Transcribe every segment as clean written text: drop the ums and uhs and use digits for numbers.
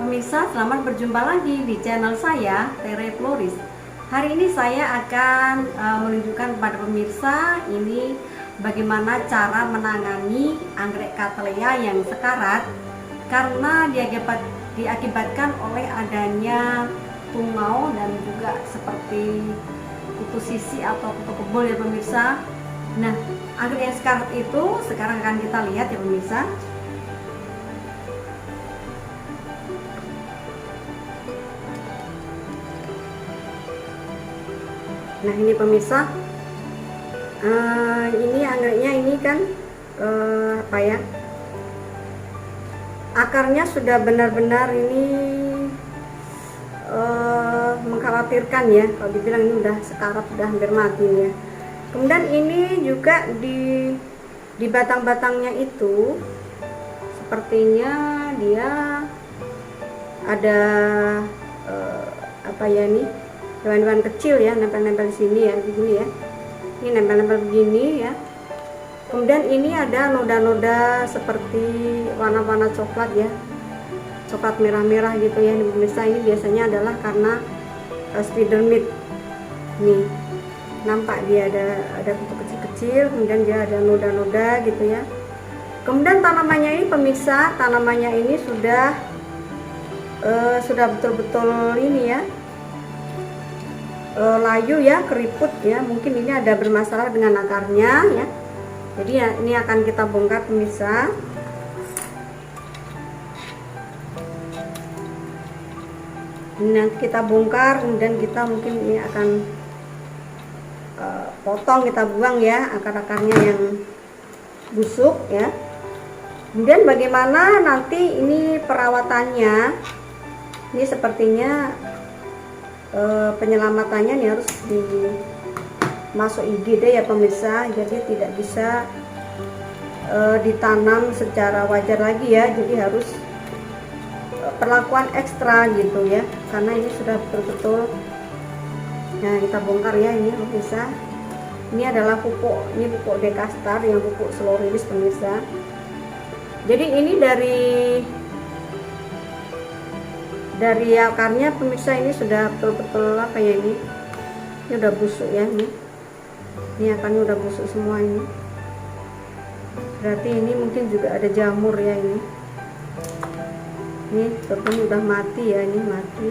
Pemirsa, selamat berjumpa lagi di channel saya, Tere Floris. Hari ini saya akan menunjukkan kepada pemirsa ini bagaimana cara menangani anggrek Cattleya yang sekarat karena diakibatkan oleh adanya tungau dan juga seperti kutu sisi atau kutu kebul ya pemirsa. Nah, anggrek yang sekarat itu sekarang akan kita lihat ya pemirsa. Nah ini pemirsa, ini anggreknya ini kan akarnya sudah benar-benar ini mengkhawatirkan ya, kalau dibilang ini udah sekarat, udah hampir mati ya. Kemudian ini juga di batang-batangnya itu sepertinya dia ada nih, hewan-hewan kecil ya, nempel-nempel di sini ya, begini ya. Ini nempel-nempel begini ya. Kemudian ini ada noda-noda seperti warna-warna coklat ya, coklat merah-merah gitu ya. Pemirsa, ini biasanya adalah karena spider mite. Nih, nampak dia ada kutu kecil-kecil, kemudian dia ada noda-noda gitu ya. Kemudian tanamannya ini pemirsa, tanamannya ini sudah betul-betul ini ya, layu ya, keriput ya. Mungkin ini ada bermasalah dengan akarnya ya. Jadi ya, ini akan kita bongkar pemirsa. Ini nanti kita bongkar, kemudian kita mungkin ini akan potong, kita buang ya akar-akarnya yang busuk ya. Kemudian bagaimana nanti ini perawatannya? Ini sepertinya penyelamatannya nih harus dimasuk IGD ya pemirsa, jadi tidak bisa ditanam secara wajar lagi ya, jadi harus perlakuan ekstra gitu ya, karena ini sudah betul-betul. Nah kita bongkar ya ini pemirsa. Ini adalah pupuk, ini pupuk dekastar yang pupuk slow release pemirsa. Jadi ini dari akarnya pemirsa, ini sudah betul-betul ini udah busuk ya. Ini akarnya udah busuk semua ini, berarti ini mungkin juga ada jamur ya. Ini betul udah mati ya, ini mati.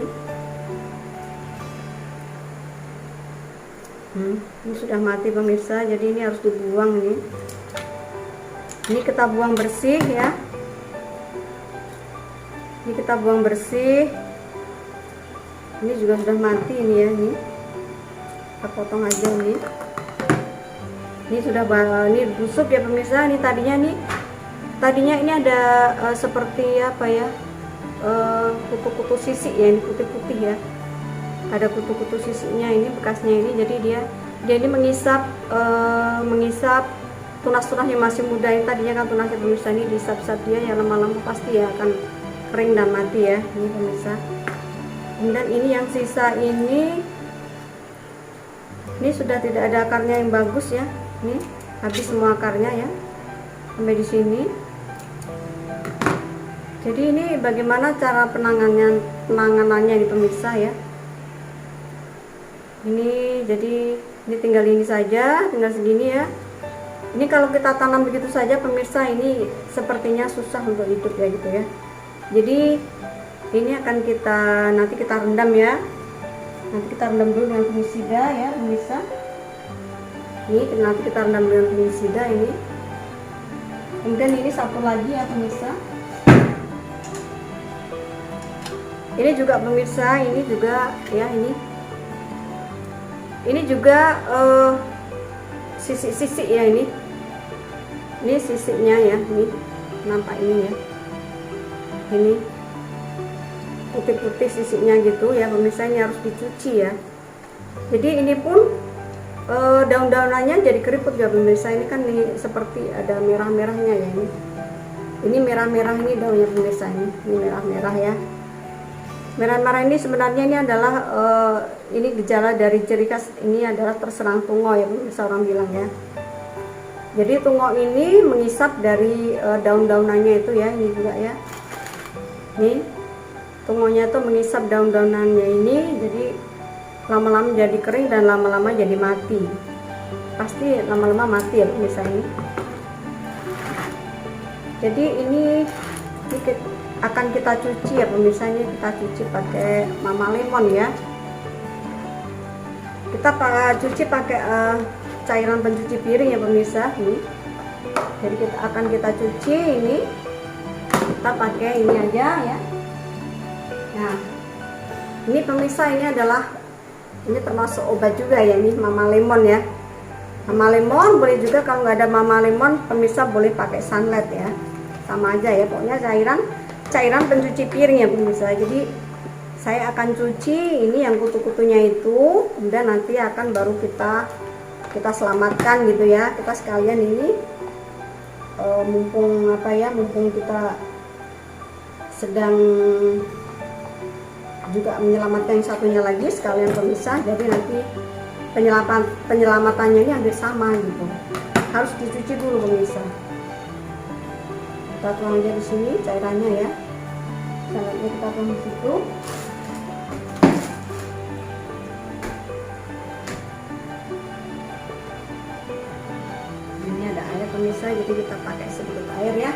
Ini sudah mati pemirsa, jadi ini harus dibuang nih. Ini kita buang bersih ya. Ini kita buang bersih. Ini juga sudah mati ini ya, nih. Kita potong aja ini. Ini sudah ini busuk ya pemirsa. Ini tadinya ini ada seperti kutu-kutu sisik ya, ini putih-putih ya. Ada kutu-kutu sisiknya ini, bekasnya ini. Jadi dia ini mengisap tunas-tunas yang masih muda. Ini tadinya kan tunasnya pemirsa, ini disap-sap dia ya, lama-lama pasti ya akan kering dan mati ya ini pemirsa. Kemudian ini yang sisa ini sudah tidak ada akarnya yang bagus ya. Ini habis semua akarnya ya, sampai di sini. Jadi ini bagaimana cara penanganannya di pemirsa ya. Ini jadi ini tinggal ini saja, tinggal segini ya. Ini kalau kita tanam begitu saja pemirsa, ini sepertinya susah untuk hidup ya gitu ya. Jadi ini akan nanti kita rendam ya. Nanti kita rendam dulu dengan fungisida ya pemirsa. Ini nanti kita rendam dengan fungisida ini. Kemudian ini satu lagi ya pemirsa. Ini juga pemirsa, ini juga ya ini juga sisik-sisik ya ini. Ini sisiknya ya, ini nampak ini ya. Ini putih-putih sisiknya gitu ya pemirsa, ini harus dicuci ya. Jadi ini pun daun-daunannya jadi keriput ya pemirsa. Ini kan seperti ada merah-merahnya ya ini. Ini merah-merah ini daunnya pemirsa, ini merah-merah ya. Merah-merah ini sebenarnya ini adalah ini gejala dari ciri khas ini adalah terserang tungau ya pemirsa, orang bilang ya. Jadi tungau ini mengisap dari daun-daunannya itu ya, ini juga ya. Nih tungaunya itu mengisap daun-daunannya ini, jadi lama-lama jadi kering dan lama-lama jadi mati. Pasti lama-lama mati ya pemirsa ini. Jadi ini akan kita cuci ya pemirsa, ini kita cuci pakai Mama Lemon ya. Kita cuci pakai cairan pencuci piring ya pemirsa ini. Jadi kita cuci ini, kita pakai ini aja ya. Nah, ini pemirsa, ini termasuk obat juga ya, ini Mama Lemon ya. Mama Lemon boleh juga, kalau nggak ada Mama Lemon pemirsa boleh pakai Sunlight ya, sama aja ya, pokoknya cairan pencuci piring ya pemirsa. Jadi saya akan cuci ini yang kutu-kutunya itu, kemudian nanti akan baru kita selamatkan gitu ya. Kita sekalian ini mumpung kita sedang juga menyelamatkan yang satunya lagi sekalian pemirsa, jadi nanti penyelamatannya ini hampir sama gitu. Harus dicuci dulu pemirsa. Kita tuang aja di sini cairannya ya. Salatnya kita tuang di situ. Ini ada air pemirsa, jadi kita pakai sedikit air ya.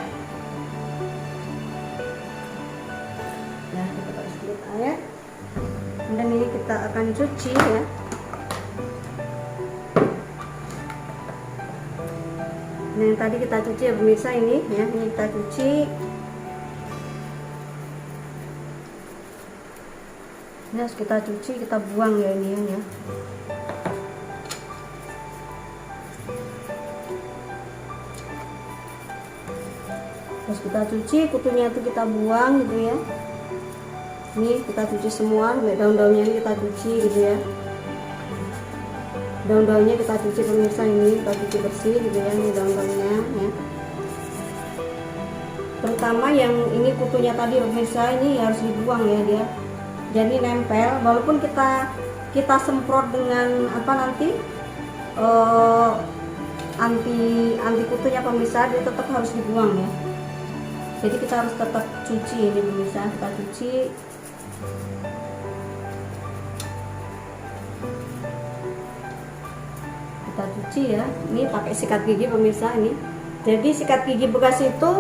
Nah, kita pakai sedikit air. Dan ini kita akan cuci ya. Nah, yang tadi kita cuci ya pemirsa, ini ya, ini kita cuci. Ini harus kita cuci, kita buang ya ini ya. Terus kita cuci, kutunya itu kita buang gitu ya. Ini kita cuci semua, daun-daunnya ini kita cuci gitu ya. Daun-daunnya kita cuci pemirsa, ini kita cuci bersih gitu ya, ini daun-daunnya ya. Terutama yang ini kutunya tadi pemirsa, ini harus dibuang ya dia. Jadi nempel, walaupun kita semprot dengan nanti anti kutunya pemirsa, dia tetap harus dibuang ya. Jadi kita harus tetap cuci ini pemirsa, kita cuci. Kita cuci ya. Ini pakai sikat gigi pemirsa ini. Jadi sikat gigi bekas itu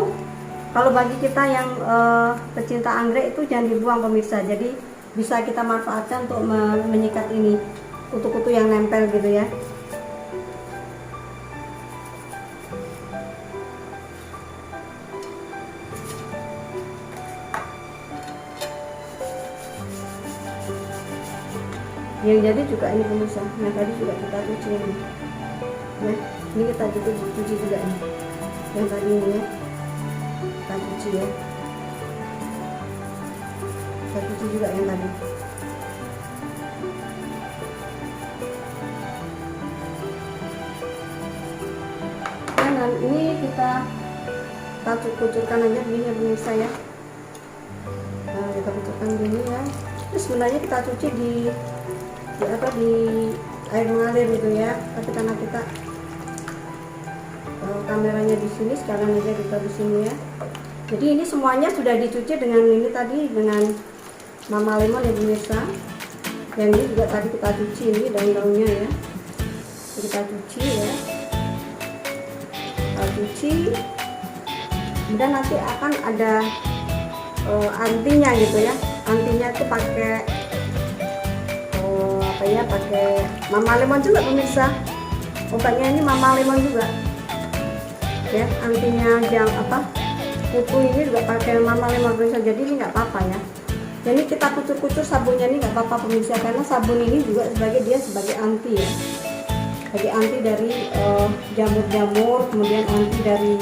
kalau bagi kita yang pecinta anggrek itu jangan dibuang pemirsa. Jadi bisa kita manfaatkan untuk menyikat ini kutu-kutu yang nempel gitu ya. Yang jadi juga ini pemirsa. Nah, tadi juga kita cuci ini. Nah, ini kita juga cuci juga ini. Yang tadi ini ya. Kita cuci ya. Kita cuci juga yang tadi. Dan ini kita kucurkan aja begini ya pemirsa ya. Nah, kita kucurkan begini ya. Terus sebenarnya kita cuci di air mengalir gitu ya, tapi karena kita kameranya di sini, sekarang aja kita di sini ya. Jadi ini semuanya sudah dicuci dengan ini tadi, dengan Mama Lemon ya pemirsa. Dan ini juga tadi kita cuci ini daun-daunnya ya. Kita cuci ya. Kita cuci. Dan nanti akan ada antinya gitu ya. Antinya itu pakai pakai Mama Lemon juga pemirsa. Obatnya ini Mama Lemon juga ya, antinya yang kutu ini juga pakai Mama Lemon pemirsa. Jadi ini nggak apa-apa ya. Jadi kita kucur-kucur sabunnya ini nggak apa-apa pemirsa, karena sabun ini juga sebagai anti ya, sebagai anti dari jamur-jamur, kemudian anti dari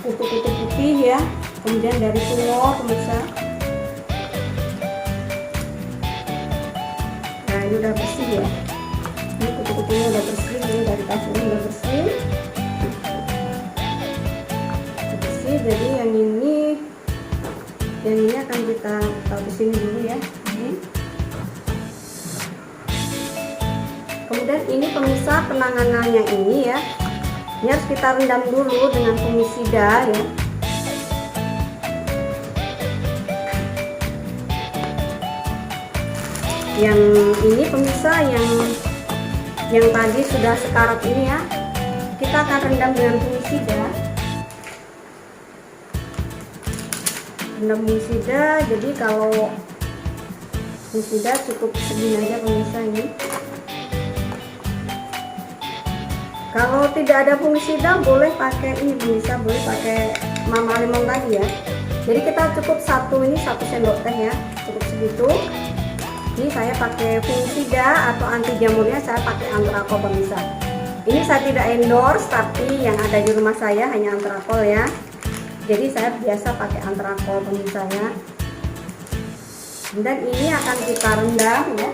kutu-kutu putih ya, kemudian dari tumor pemirsa. Nah, ini udah bersih ya. Ini kutu-kutunya udah bersih, ini dari kasurnya udah bersih. Bersih, jadi yang ini akan kita taruh di sini dulu ya. Kemudian ini pemirsa, penanganannya ini ya. Ini harus kita rendam dulu dengan fungisida ya. Yang ini pemirsa, yang tadi sudah sekarat ini ya, kita akan rendam dengan fungisida. Rendam fungisida, jadi kalau fungisida cukup segini aja pemirsa ini. Kalau tidak ada fungisida boleh pakai ini pemirsa, boleh pakai mama lemon tadi ya. Jadi kita cukup satu sendok teh ya, cukup segitu. Ini saya pakai fungisida atau anti jamurnya saya pakai Antrakol pemirsa. Ini saya tidak endorse, tapi yang ada di rumah saya hanya Antrakol ya. Jadi saya biasa pakai Antrakol pemirsa ya. Dan ini akan kita rendam ya.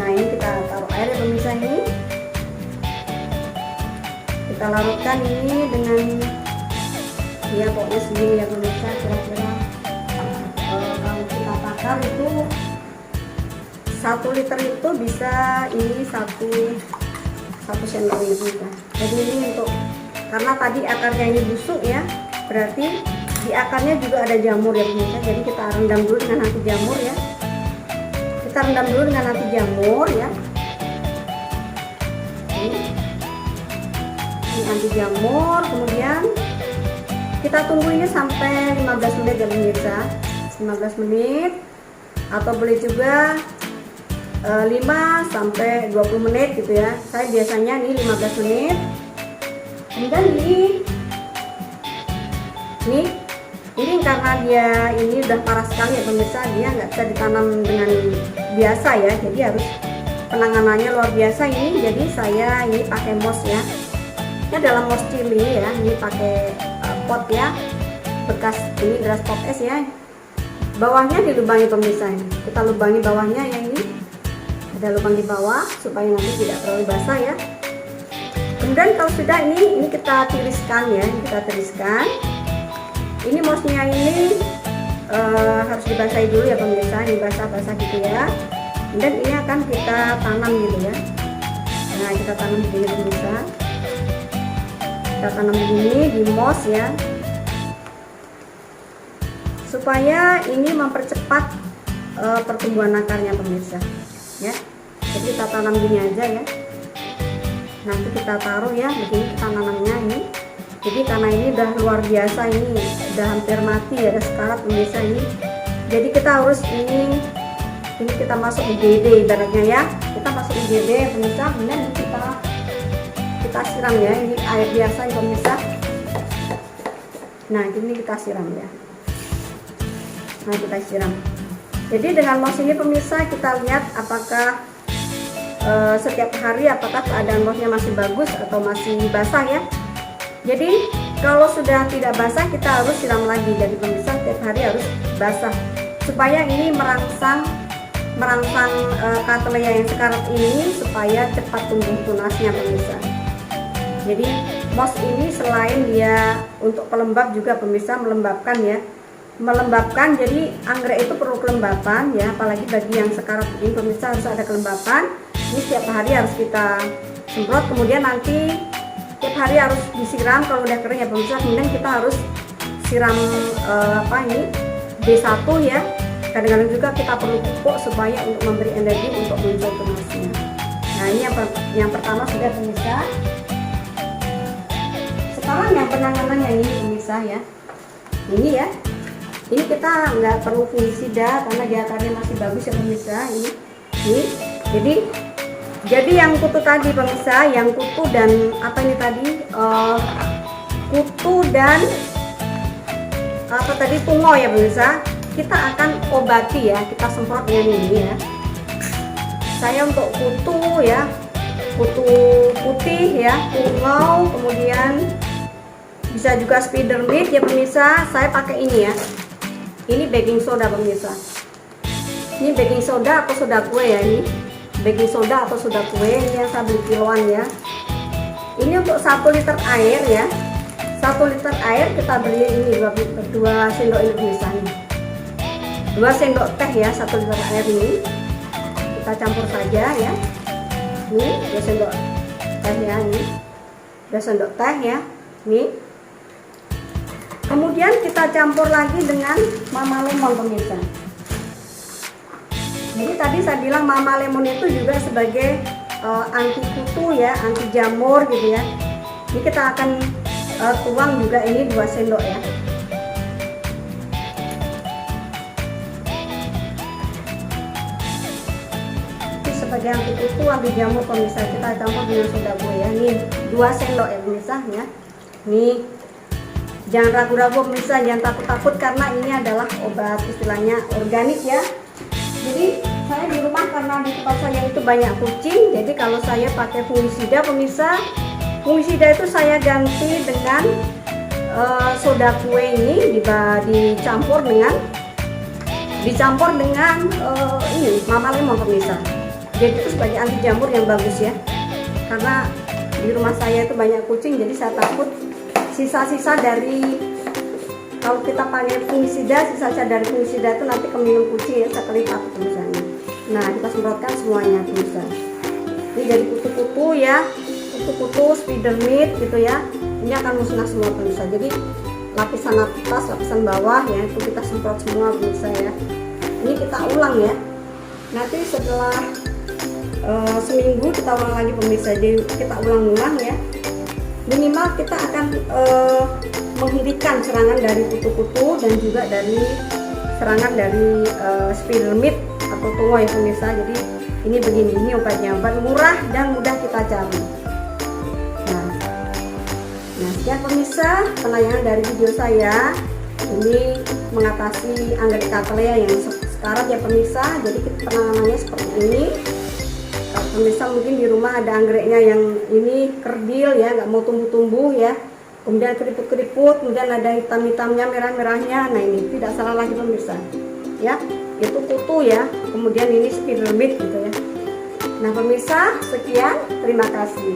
Nah ini kita taruh air ya pemirsa ini. Kita larutkan ini dengan ya pokoknya segini ya pemirsa, kira-kira kalau kita takar itu 1 liter itu bisa ini satu sendok ini pemirsa. Jadi ini untuk, karena tadi akarnya ini busuk ya, berarti di akarnya juga ada jamur ya pemirsa. Jadi kita rendam dulu dengan anti jamur ya. Kita rendam dulu dengan anti jamur ya. Ini anti jamur, kemudian kita tunggu ini sampai 15 menit ya pemirsa. 15 menit atau boleh juga 5 sampai 20 menit gitu ya. Saya biasanya ini 15 menit. Kemudian ini karena dia ini udah parah sekali ya pemirsa, dia nggak bisa ditanam dengan biasa ya, jadi harus penanganannya luar biasa ini. Jadi saya ini pakai mos ya. Ini dalam mos cili ya, ini pakai pot ya, bekas ini grass pot es ya. Bawahnya dilubangi pemirsa ini. Kita lubangi bawahnya ya, ini ada lubang di bawah supaya nanti tidak terlalu basah ya. Kemudian kalau sudah ini kita tiriskan ya, kita tiriskan. Ini mosnya ini harus dibasahi dulu ya pemirsa, ini basah-basah gitu ya. Dan ini akan kita tanam gitu ya. Nah kita tanam begini pemirsa. Kita tanam begini di mos ya, supaya ini mempercepat pertumbuhan akarnya pemirsa ya. Jadi kita tanam gini aja ya. Nanti kita taruh ya, begini kita nanamnya ini. Jadi karena ini udah luar biasa, ini udah hampir mati ya, ada sekarat pemirsa ini. Jadi kita harus ini kita masuk IGD ibaratnya ya. Kita masuk IGD pemirsa, kemudian kita siram ya, ini air biasa ya pemirsa. Nah ini kita siram ya. Nah kita siram. Jadi dengan mos ini pemirsa, kita lihat apakah setiap hari apakah keadaan mosnya masih bagus atau masih basah ya. Jadi kalau sudah tidak basah kita harus siram lagi. Jadi pemirsa setiap hari harus basah supaya ini merangsang Cattleya yang sekarat ini supaya cepat tumbuh tunasnya pemirsa. Jadi mos ini selain dia untuk pelembab juga pemirsa, melembabkan ya, melembabkan. Jadi anggrek itu perlu kelembapan ya, apalagi bagi yang sekarat ini pemirsa harus ada kelembapan. Ini setiap hari harus kita semprot, kemudian nanti setiap hari harus disiram kalau udah kering ya pemirsa. Kemudian kita harus siram B1 ya. Kadang-kadang juga kita perlu pupuk supaya untuk memberi energi untuk muncul tunasnya. Nah ini yang pertama sudah pemirsa. Sekarang yang penanganannya ini pemirsa ya. Ini ya. Ini kita nggak perlu fungisida karena dia akarnya masih bagus ya pemirsa. Ini. Jadi yang kutu tadi pemirsa, yang kutu dan apa ini tadi? Kutu dan apa tadi, pungo ya pemirsa. Kita akan obati ya, kita semprot dengan ini ya. Saya untuk kutu ya, kutu putih ya, pungo, kemudian bisa juga spider mid ya pemirsa. Saya pakai ini ya. Ini baking soda pemirsa. Ini baking soda atau soda kue ya ini. Baking soda atau soda kue ini yang saya beli kiloan ya. Ini untuk 1 liter air ya. 1 liter air kita beli ini 2 sendok ini pemirsa nih. 2 sendok teh ya, 1 liter air ini. Kita campur saja ya. Ini 2 sendok teh ya, ini 2 sendok teh ya. Nih Kemudian kita campur lagi dengan mama lemon pemirsa. Jadi tadi saya bilang mama lemon itu juga sebagai anti kutu ya, anti jamur gitu ya. Ini kita akan tuang juga ini 2 sendok ya. Ini sebagai anti kutu, anti jamur pemirsa, kita campur dengan soda kue ya. Ini 2 sendok ya pemirsa ya. Nih, jangan ragu-ragu pemirsa, jangan takut-takut karena ini adalah obat istilahnya organik ya. Jadi saya di rumah karena di tempat saya itu banyak kucing, jadi kalau saya pakai fungisida pemirsa, fungisida itu saya ganti dengan soda kue ini dicampur dengan ini mama lemon pemirsa. Jadi itu sebagai anti jamur yang bagus ya. Karena di rumah saya itu banyak kucing, jadi saya takut sisa-sisa dari kalau kita pakai fungisida, sisa-sisa dari fungisida itu nanti keminum kucing ya, saya takut misalnya. Nah, kita semprotkan semuanya pemirsa. Ini dari kutu-kutu ya, kutu-kutu, spider mite gitu ya. Ini akan musnah semua pemirsa. Jadi lapisan atas, lapisan bawah ya itu kita semprot semua pemirsa ya. Ini kita ulang ya. Nanti setelah seminggu kita ulang lagi pemirsa. Jadi kita ulang-ulang ya. Minimal kita akan menghentikan serangan dari kutu-kutu dan juga dari serangan dari spider mite atau tungo ya pemirsa. Jadi ini begini, ini obatnya, obat murah dan mudah kita cari. Nah sekian pemirsa penayangan dari video saya ini mengatasi anggrek cattleya yang sekarat ya pemirsa. Jadi penanganannya seperti ini. Pemirsa mungkin di rumah ada anggreknya yang ini kerdil ya, nggak mau tumbuh-tumbuh ya, kemudian keriput-keriput, kemudian ada hitam-hitamnya, merah-merahnya. Nah ini tidak salah lagi pemirsa ya, itu kutu ya, kemudian ini spider mite gitu ya. Nah pemirsa, sekian, terima kasih.